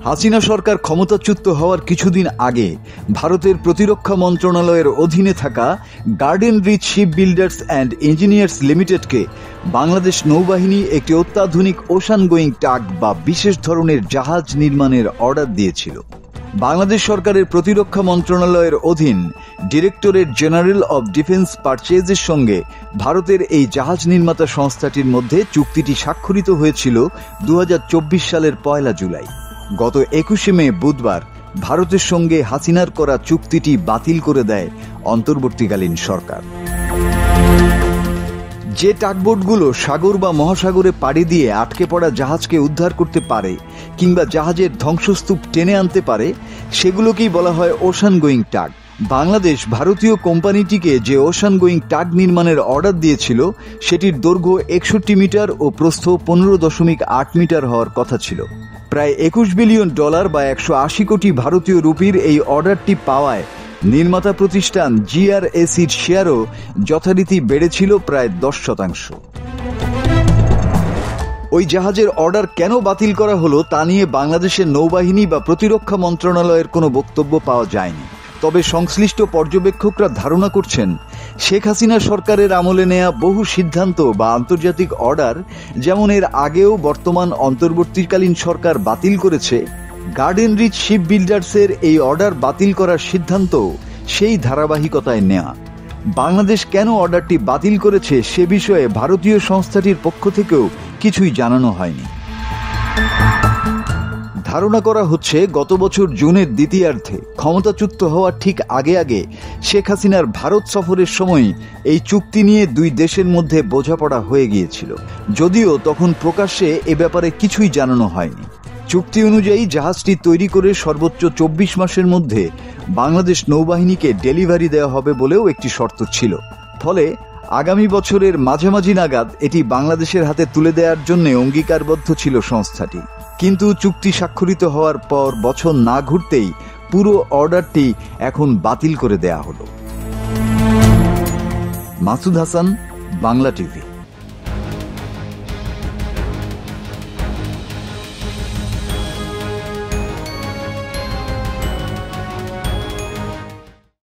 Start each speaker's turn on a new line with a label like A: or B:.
A: হাসিনা সরকার ক্ষমতাচ্যুত হওয়ার কিছুদিন আগে ভারতের প্রতিরক্ষা মন্ত্রণালয়ের অধীনে থাকা Garden Reach Shipbuilders and Engineers লিমিটেডকে বাংলাদেশ নৌবাহিনী একটি অত্যাধুনিক ওশান গোয়িং টাগ বা বিশেষ ধরনের জাহাজ নির্মাণের অর্ডার দিয়েছিল। বাংলাদেশ সরকারের প্রতিরক্ষা মন্ত্রণালয়ের অধীন ডিরেক্টরেট জেনারেল অব ডিফেন্স পারচেজের সঙ্গে ভারতের এই জাহাজ নির্মাতা সংস্থাটির মধ্যে চুক্তিটি স্বাক্ষরিত হয়েছিল 2024 সালের 1 জুলাই। গত 21 মে বুধবার ভারতের সঙ্গে হাসিনার করা চুক্তিটি বাতিল করে দেয় অন্তর্বর্তীকালীন সরকার। যে টাগবোটগুলো সাগর বা মহাসাগরে পাড়ি দিয়ে আটকে পড়া জাহাজকে উদ্ধার করতে পারে কিংবা জাহাজের ধ্বংসস্তূপ টেনে আনতে পারে সেগুলোকেই বলা হয় ওশান গোয়িং টাগ। বাংলাদেশ ভারতীয় কোম্পানিটিকে যে ওশান গোয়িং টাগ নির্মাণের অর্ডার দিয়েছিল সেটির দৈর্ঘ্য 61 মিটার ও প্রস্থ 15.8 মিটার হওয়ার কথা ছিল। প্রায় $21 বিলিয়ন বা 180 কোটি ভারতীয় রুপির এই অর্ডারটি পাওয়ায় নির্মাতা প্রতিষ্ঠান GRACর শেয়ারও যথারীতি বেড়েছিল প্রায় 10%। ওই জাহাজের অর্ডার কেন বাতিল করা হলো তা নিয়ে বাংলাদেশের নৌবাহিনী বা প্রতিরক্ষা মন্ত্রণালয়ের কোনো বক্তব্য পাওয়া যায়নি। তবে সংশ্লিষ্ট পর্যবেক্ষকরা ধারণা করছেন শেখ হাসিনা সরকারের আমলে নেয়া বহু সিদ্ধান্ত বা আন্তর্জাতিক অর্ডার যেমন এর আগেও বর্তমান অন্তর্বর্তীকালীন সরকার বাতিল করেছে, গার্ডেন রিচ শিপ বিল্ডার্সের এই অর্ডার বাতিল করার সিদ্ধান্ত সেই ধারাবাহিকতায় নেওয়া। বাংলাদেশ কেন অর্ডারটি বাতিল করেছে সে বিষয়ে ভারতীয় সংস্থাটির পক্ষ থেকেও কিছুই জানানো হয়নি। ধারণা করা হচ্ছে গত বছর জুনের দ্বিতীয়ার্ধে ক্ষমতাচ্যুত হওয়ার ঠিক আগে শেখ হাসিনার ভারত সফরের সময় এই চুক্তি নিয়ে দুই দেশের মধ্যে বোঝাপড়া হয়ে গিয়েছিল, যদিও তখন প্রকাশ্যে এ ব্যাপারে কিছুই জানানো হয়নি। চুক্তি অনুযায়ী জাহাজটি তৈরি করে সর্বোচ্চ 24 মাসের মধ্যে বাংলাদেশ নৌবাহিনীকে ডেলিভারি দেওয়া হবে বলেও একটি শর্ত ছিল। ফলে আগামী বছরের মাঝামাঝি নাগাদ এটি বাংলাদেশের হাতে তুলে দেওয়ার জন্য অঙ্গীকারবদ্ধ ছিল সংস্থাটি। কিন্তু চুক্তি স্বাক্ষরিত হওয়ার পর বছর না ঘুরতেই পুরো অর্ডারটি এখন বাতিল করে দেয়া হলো। মাসুদ হাসান, বাংলা টিভি।